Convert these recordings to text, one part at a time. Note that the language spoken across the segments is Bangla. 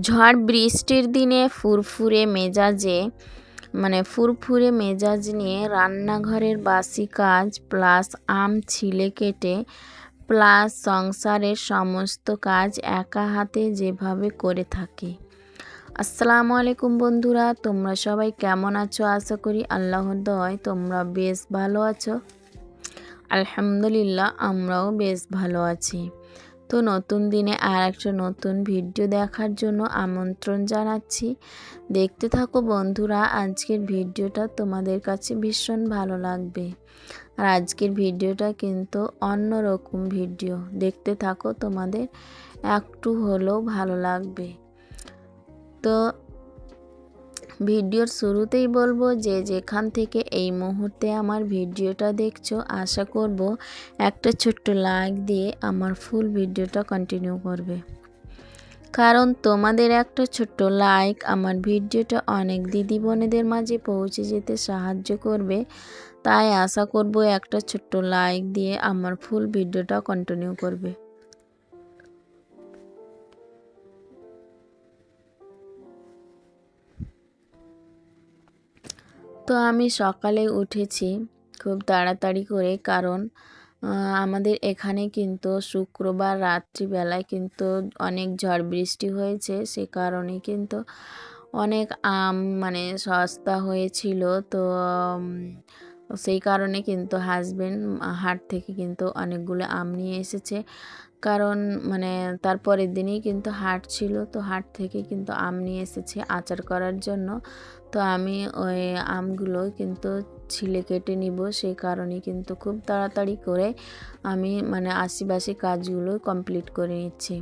ঝড় বৃষ্টির দিনে ফুরফুরে মেজাজ নিয়ে রান্নাঘরের বাসি কাজ প্লাস আম ছিলে কেটে প্লাস সংসারের সমস্ত কাজ একা হাতে যেভাবে করে থাকি। আসসালামু আলাইকুম বন্ধুরা, তোমরা সবাই কেমন আছো? আশা করি আল্লাহর দয়ায় তোমরা বেশ ভালো আছো। আলহামদুলিল্লাহ, আমরাও বেশ ভালো আছি। তো নতুন দিনে আর একটা নতুন ভিডিও দেখার জন্য আমন্ত্রণ জানাচ্ছি। দেখতে থাকো বন্ধুরা, আজকের ভিডিওটা তোমাদের কাছে ভীষণ ভালো লাগবে। আর আজকের ভিডিওটা কিন্তু অন্যরকম ভিডিও, দেখতে থাকো, তোমাদের একটু হলেও ভালো লাগবে। তো ভিডিওর শুরুতেই বলবো যে যেখান থেকে এই মুহূর্তে আমার ভিডিওটা দেখছো, আশা করব একটা ছোট্ট লাইক দিয়ে আমার ফুল ভিডিওটা কন্টিনিউ করবে, কারণ তোমাদের একটা ছোট্ট লাইক আমার ভিডিওটা অনেক দিদি বোনেদের মাঝে পৌঁছে যেতে সাহায্য করবে। তাই আশা করব একটা ছোট্ট লাইক দিয়ে আমার ফুল ভিডিওটা কন্টিনিউ করবে। তো আমি সকালে উঠেছি খুব তাড়াতাড়ি করে, কারণ আমাদের এখানে কিন্তু শুক্রবার রাত্রিবেলায় কিন্তু অনেক ঝড় বৃষ্টি হয়েছে, সে কারণে কিন্তু অনেক আম সস্তা হয়েছিল। তো সেই কারণে কিন্তু হাজবেন্ড হাট থেকে কিন্তু অনেকগুলো আম নিয়ে এসেছে, কারণ তারপরের দিনই কিন্তু হাট ছিল, তো হাট থেকে কিন্তু আম নিয়ে এসেছে আচার করার জন্য। তো আমি ওই আমগুলো কিন্তু ছিলে কেটে নিব, সেই কারণে কিন্তু খুব তাড়াতাড়ি করে আমি আশিবাসি কাজগুলো কমপ্লিট করে নিচ্ছি।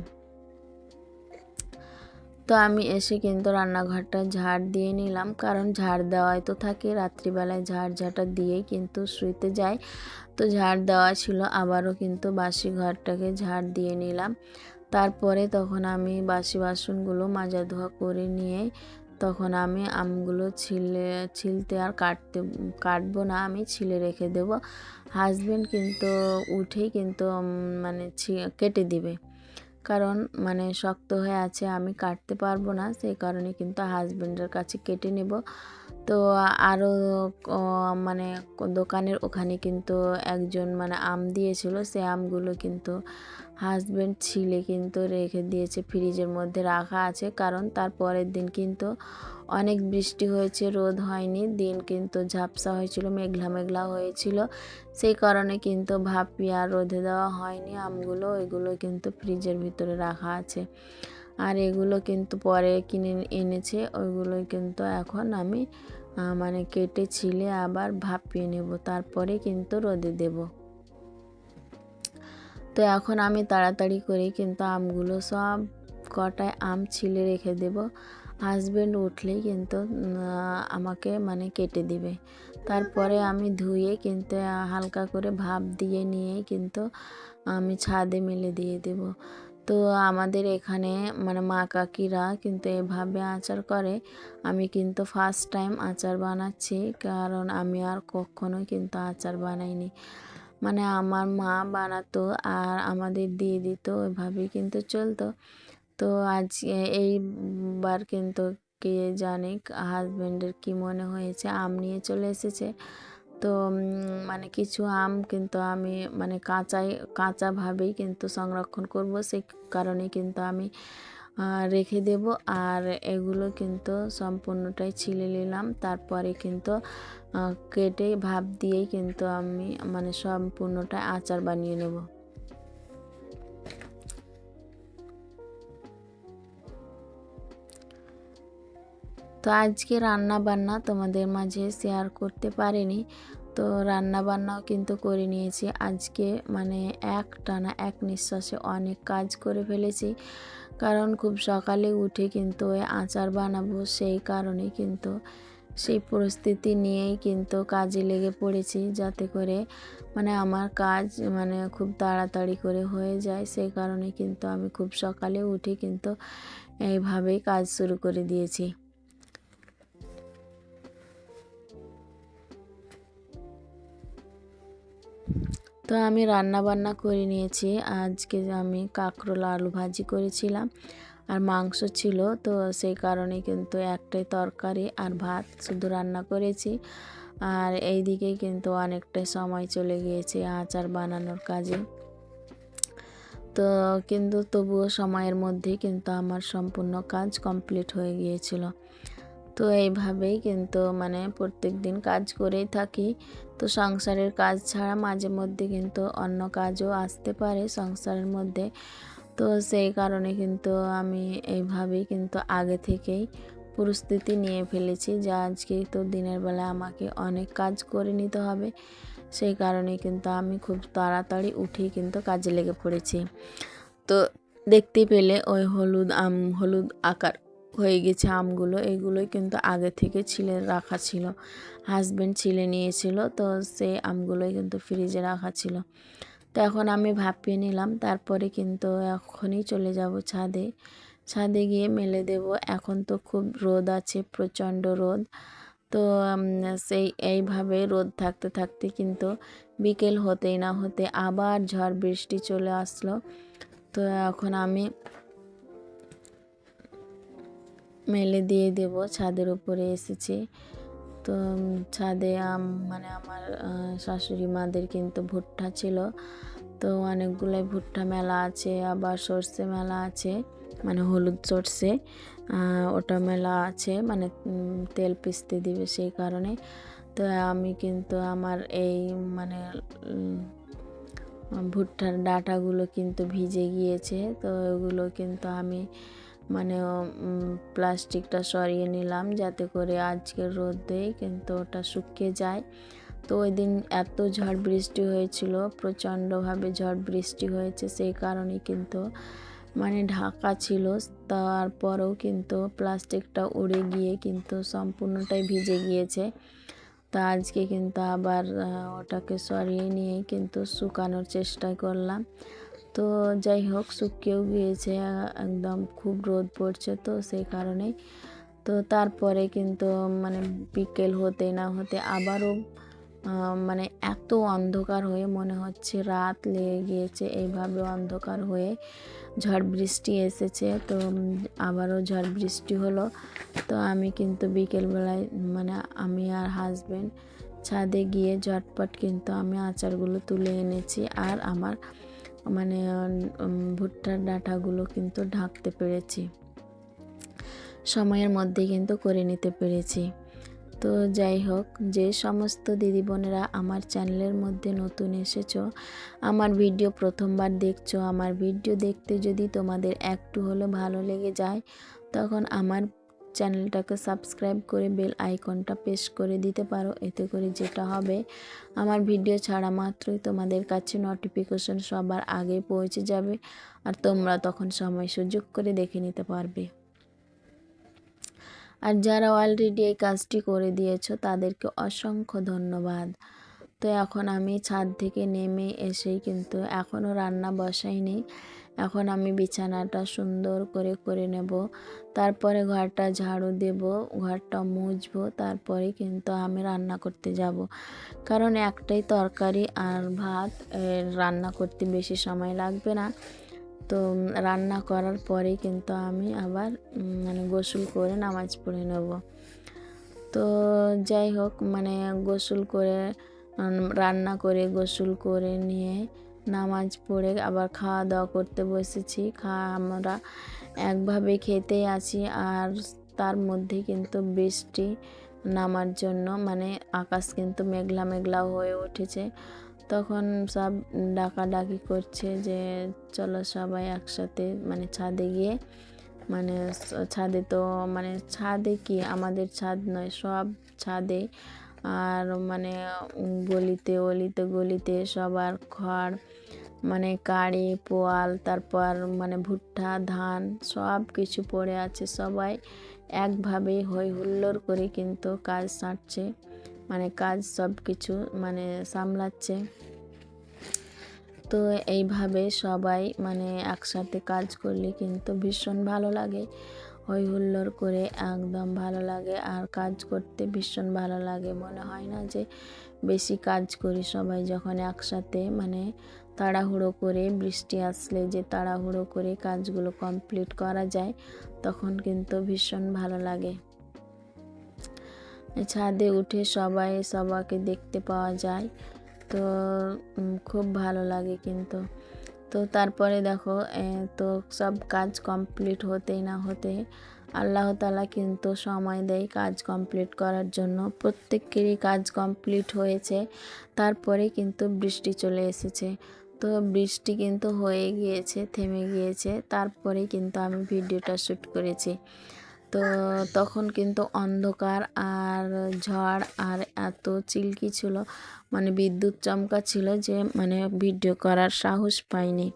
তো আমি এসে কিন্তু রান্নাঘরটা ঝাড় দিয়ে নিলাম, কারণ ঝাড় দেওয়াই তো থাকে, রাত্রিবেলায় ঝাড় দিয়েই কিন্তু শুইতে যাই। তো ঝাড় দেওয়া ছিল, আবারও কিন্তু বাসি ঘরটাকে ঝাড় দিয়ে নিলাম। তারপরে তখন আমি বাসি বাসনগুলো মাজা ধোয়া করে নিয়ে তখন আমি আমগুলো ছিলতে আর কাটবো না, আমি ছিলে রেখে দেব। হাজবেন্ড কিন্তু উঠেই কিন্তু কেটে দিবে, কারণ শক্ত হয়ে আছে, আমি কাটতে পারবো না, সেই কারণে কিন্তু হাজবেন্ডের কাছে কেটে নেব। তো আরও দোকানের ওখানে কিন্তু একজন আম দিয়েছিল, সে আমগুলো কিন্তু হাজবেন্ড ছিলে কিন্তু রেখে দিয়েছে, ফ্রিজের মধ্যে রাখা আছে, কারণ তার পরের দিন কিন্তু অনেক বৃষ্টি হয়েছে, রোদ হয়নি, দিন কিন্তু ঝাপসা হয়েছিল, মেঘলা মেঘলা হয়েছিল, সেই কারণে কিন্তু ভাপিয়ে আর রোদে দেওয়া হয়নি আমগুলো, ওইগুলো কিন্তু ফ্রিজের ভিতরে রাখা আছে। আর এগুলো কিন্তু পরে কিনে এনেছে, ওইগুলো কিন্তু এখন আমি কেটে ছিলে আবার ভাপিয়ে নেব, তারপরে কিন্তু রোদে দেব। তো এখন আমি তাড়াতাড়ি করে কিন্তু আমগুলো সব কটায় আম ছিলে রেখে দেব। হাজবেন্ড উঠলেই কিন্তু আমাকে কেটে দিবে, তারপরে আমি ধুয়ে কিন্তু হালকা করে ভাপ দিয়ে নিয়ে কিন্তু আমি ছাদে মেলে দিয়ে দেব। তো আমাদের এখানে মা কাকিরা কিন্তু এভাবে আচার করে, আমি কিন্তু ফার্স্ট টাইম আচার বানাচ্ছি, কারণ আমি আর কখনো কিন্তু আচার বানাইনি। আমার মা বানাতো আর আমাদের দিয়ে দিত, ওইভাবেই কিন্তু চলতো। তো এইবার কিন্তু কে জানে হাজব্যান্ডের কি মনে হয়েছে, আম নিয়ে চলে এসেছে। তো কিছু আম কিন্তু আমি কাঁচাভাবেই কিন্তু সংরক্ষণ করব, সেই কারণে কিন্তু আমি রেখে দেব। আর এগুলো কিন্তু সম্পূর্ণটাই ছিলে নিলাম, তারপরে কিন্তু কেটে ভাপ দিয়েই কিন্তু আমি সম্পূর্ণটাই আচার বানিয়ে নেব। তো আজকে রান্না বান্না তোমাদের মাঝে শেয়ার করতে পারিনি, তো রান্না বান্নাও কিন্তু করে নিয়েছি আজকে, একটানা এক নিঃশ্বাসে অনেক কাজ করে ফেলেছি, কারণ খুব সকালে উঠে কিন্তু ওই আচার বানাবো, সেই কারণে কিন্তু সেই পরিস্থিতি নিয়েই কিন্তু কাজে লেগে পড়েছি, যাতে করে আমার কাজ খুব তাড়াতাড়ি করে হয়ে যায়, সেই কারণে কিন্তু আমি খুব সকালে উঠে কিন্তু এইভাবেই কাজ শুরু করে দিয়েছি। তো আমি রান্না বান্না করে নিয়েছি, আজকে আমি কাঁকরোল আলু ভাজি করেছিলাম, আর মাংস ছিল, তো সেই কারণে কিন্তু একটাই তরকারি আর ভাত শুধু রান্না করেছি। আর এইদিকে কিন্তু অনেকটাই সময় চলে গিয়েছে আচার বানানোর কাজে। তো কিন্তু তবুও সময়ের মধ্যেই কিন্তু আমার সম্পূর্ণ কাজ কমপ্লিট হয়ে গিয়েছিল। তো এইভাবেই কিন্তু মানে প্রত্যেক দিন কাজ করেই থাকি। তো সংসারের কাজ ছাড়া মাঝে মধ্যে কিন্তু অন্য কাজও আসতে পারে সংসারের মধ্যে। তো সেই কারণে কিন্তু আমি এইভাবেই কিন্তু আগে থেকেই প্রস্তুতি নিয়ে ফেলেছি যে আজকে তো দিনের বেলা আমাকে অনেক কাজ করে নিতে হবে। সেই কারণে কিন্তু আমি খুব তাড়াতাড়ি উঠেই কিন্তু কাজে লেগে পড়েছি। তো দেখতে পেলে ওই হলুদ আকার হয়ে গেছে আমগুলো, এগুলোই কিন্তু আগে থেকে ছিলে রাখা ছিল। হাজব্যান্ড ছিলে নিয়েছিল, তো সেই আমগুলোই কিন্তু ফ্রিজে রাখা ছিল। তো এখন আমি ভাপিয়ে নিলাম, তারপরে কিন্তু এখনই চলে যাব ছাদে। ছাদে গিয়ে মেলে দেব। এখন তো খুব রোদ আছে, প্রচণ্ড রোদ। তো সেই এইভাবে রোদ থাকতে থাকতে কিন্তু বিকেল হতেই না হতে আবার ঝড় বৃষ্টি চলে আসলো। তো এখন আমি মেলে দিয়ে দেব। ছাদের উপরে এসেছি। তো ছাদে মানে আমার শাশুড়ি মাদের কিন্তু ভুট্টা ছিল, তো অনেকগুলোই ভুট্টা মেলা আছে, আবার সর্ষে মেলা আছে, মানে হলুদ সর্ষে ওটা মেলা আছে, মানে তেল পিষতে দিবে সেই কারণে। তো আমি কিন্তু আমার এই মানে ভুট্টার ডাঁটাগুলো কিন্তু ভিজে গিয়েছে, তো ওগুলো কিন্তু আমি মানে প্লাস্টিকটা সরিয়ে নিলাম যাতে করে আজকের রোদেই কিন্তু ওটা শুকিয়ে যায়। তো ওই দিন এত ঝড় বৃষ্টি হয়েছিল, প্রচণ্ডভাবে ঝড় বৃষ্টি হয়েছে, সেই কারণে কিন্তু মানে ঢাকা ছিল, তারপরেও কিন্তু প্লাস্টিকটা উড়ে গিয়ে কিন্তু সম্পূর্ণটাই ভিজে গিয়েছে। তো আজকে কিন্তু আবার ওটাকে সরিয়ে নিয়ে কিন্তু শুকানোর চেষ্টা করলাম। তো যাই হোক, শুকিয়েও গিয়েছে, একদম খুব রোদ পড়ছে, তো সেই কারণেই। তো তারপরে কিন্তু মানে বিকেল হতে না হতে আবারও মানে এত অন্ধকার হয়ে মনে হচ্ছে রাত লেগে গিয়েছে, এইভাবে অন্ধকার হয়ে ঝড় বৃষ্টি এসেছে। তো আবারও ঝড় বৃষ্টি হলো। তো আমি কিন্তু বিকেলবেলায় মানে আমি আর হাজব্যান্ড ছাদে গিয়ে ঝটপট কিন্তু আমি আচারগুলো তুলে এনেছি, আর আমার মানে ভুট্টার ডাঁটাগুলো কিন্তু ঢাকতে পেরেছি, সময়ের মধ্যে কিন্তু করে নিতে পেরেছি। তো যাই হোক, যে সমস্ত দিদি বোনেরা আমার চ্যানেলের মধ্যে নতুন এসেছো, আমার ভিডিও প্রথমবার দেখছো, আমার ভিডিও দেখতে যদি তোমাদের একটু হলেও ভালো লেগে যায়, তখন আমার চ্যানেলটাকে সাবস্ক্রাইব করে বেল আইকনটা প্রেস করে দিতে পারো। এতে করে যেটা হবে, আমার ভিডিও ছাড়া মাত্রই তোমাদের কাছে নোটিফিকেশন সবার আগে পৌঁছে যাবে, আর তোমরা তখন সময় সুযোগ করে দেখে নিতে পারবে। আর যারা অলরেডি এই কাজটি করে দিয়েছো তাদেরকে অসংখ্য ধন্যবাদ। তো এখন আমি ছাদ থেকে নেমে এসেই কিন্তু এখনও রান্না বসাইনি। এখন আমি বিছানাটা সুন্দর করে করে নেব, তারপরে ঘরটা ঝাড়ু দেব, ঘরটা মুছবো, তারপরে কিন্তু আমি রান্না করতে যাব। কারণ একটাই তরকারি আর ভাত, রান্না করতে বেশি সময় লাগবে না। তো রান্না করার পরে কিন্তু আমি আবার মানে গোসল করে নামাজ পড়ে নেব। তো যাই হোক, মানে গোসল করে রান্না করে গোসল করে নিয়ে নামাজ পড়ে আবার খাওয়া দাওয়া করতে বসেছি। আমরা একভাবে খেতেই আছি, আর তার মধ্যে কিন্তু বৃষ্টি নামার জন্য মানে আকাশ কিন্তু মেঘলা মেঘলা হয়ে উঠেছে। তখন সব ডাকাডাকি করছে যে চলো সবাই একসাথে মানে ছাদে গিয়ে, মানে ছাদে তো মানে ছাদে কি আমাদের ছাদ নয়, সব ছাদে, আর মানে গলিতে অলিতে গলিতে সবার খড়, মানে কাড়ি পোয়াল, তারপর মানে ভুট্টা ধান সব কিছু পড়ে আছে, সবাই একভাবে হই হুল্লোড় করে কিন্তু কাজ সারছে, মানে কাজ সব কিছু মানে সামলাচ্ছে। তো এইভাবে সবাই মানে একসাথে কাজ করলে কিন্তু ভীষণ ভালো লাগে, হই হুল্লোড় করে একদম ভালো লাগে, আর কাজ করতে ভীষণ ভালো লাগে। মনে হয় না যে বেশি কাজ করি সবাই যখন একসাথে মানে তাড়াহুড়ো করে বৃষ্টি আসলে যে তাড়াহুড়ো করে কাজগুলো কমপ্লিট করা যায়, তখন কিন্তু ভীষণ ভালো লাগে। ছাদে উঠে সবাইকে দেখতে পাওয়া যায়, তো খুব ভালো লাগে কিন্তু। তো তারপরে দেখো তো সব কাজ কমপ্লিট হতেই না হতে আল্লাহ তাআলা কিন্তু সময় দেয় কাজ কমপ্লিট করার জন্য। প্রত্যেকেরই কাজ কমপ্লিট হয়েছে, তারপরে কিন্তু বৃষ্টি চলে এসেছে। তো বৃষ্টি কিন্তু হয়ে গিয়েছে, থেমে গিয়েছে, তারপরে কিন্তু আমি ভিডিওটা শ্যুট করেছি। তো তখন কিন্তু অন্ধকার আর ঝড় আর এত চিলকি ছিল, মানে বিদ্যুৎ চমকা ছিল যে মানে ভিডিও করার সাহস পাইনি।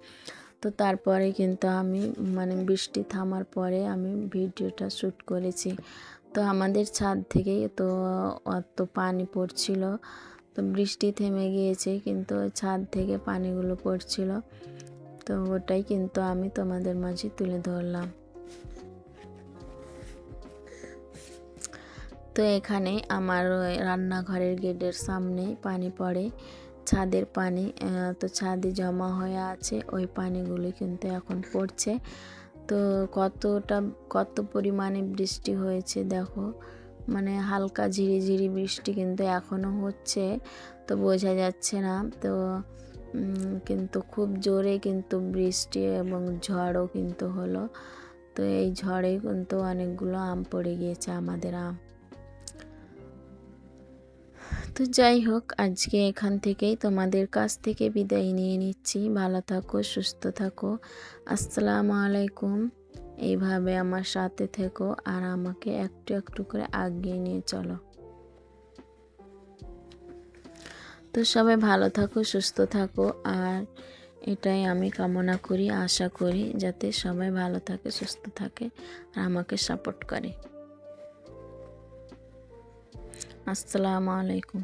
তো তারপরে কিন্তু আমি মানে বৃষ্টি থামার পরে আমি ভিডিওটা শ্যুট করেছি। তো আমাদের ছাদ থেকেই তো অত পানি পড়ছিল, তো বৃষ্টি থেমে গিয়েছে কিন্তু ছাদ থেকে পানিগুলো পড়ছিল, তো ওটাই কিন্তু আমি তোমাদের মাঝে তুলে ধরলাম। তো এখানে আমার রান্নাঘরের গেটের সামনে পানি পড়ে, ছাদের পানি, তো ছাদে জমা হয়ে আছে, ওই পানিগুলো কিন্তু এখন পড়ছে। তো কত পরিমাণে বৃষ্টি হয়েছে দেখো, মানে হালকা ঝিরিঝিরি বৃষ্টি কিন্তু এখনও হচ্ছে, তো বোঝা যাচ্ছে না। তো কিন্তু খুব জোরে কিন্তু বৃষ্টি এবং ঝড়ও কিন্তু হলো। তো এই ঝড়ে কিন্তু অনেকগুলো আম পড়ে গিয়েছে, আমাদের আম। তো যাই হোক, আজকে এখান থেকেই তোমাদের কাছ থেকে বিদায় নিয়ে নিচ্ছি। ভালো থাকো, সুস্থ থাকো। আসসালামু আলাইকুম। এইভাবে আমার সাথে থেকো আর আমাকে একটু একটু করে এগিয়ে নিয়ে চলো। তো সবাই ভালো থাকো, সুস্থ থাকো, আর এটাই আমি কামনা করি, আশা করি যাতে সবাই ভালো থাকে, সুস্থ থাকে আর আমাকে সাপোর্ট করে। আসসালামু আলাইকুম।